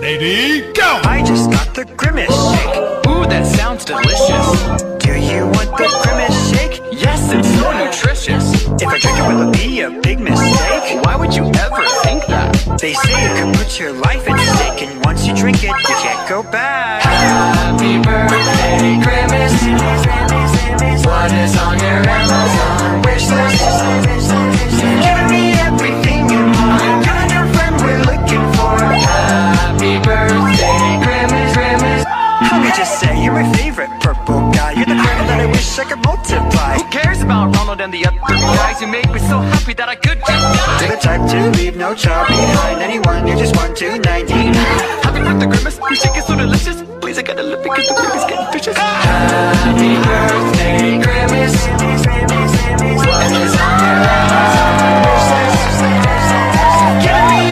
Lady, go! I just got the Grimace shake. Ooh, that sounds delicious. Do you want the Grimace shake? Yes, it's so nutritious. If I drink it, will it be a big mistake? Why would you ever think that? They say it could put your life at stake, and once you drink it, you can't go back. Happy birthday, Grimace. What is on your Amazon wish list? Giving me everything you want. You're the friend we're looking for. Happy birthday, Grimace, Grimace. Let me just say, you're my favorite purple guy. You're the friend that I wish I could multiply. Who cares about Ronald and the other guys? You make me so happy that I could just die. The type to leave no child behind. Anyone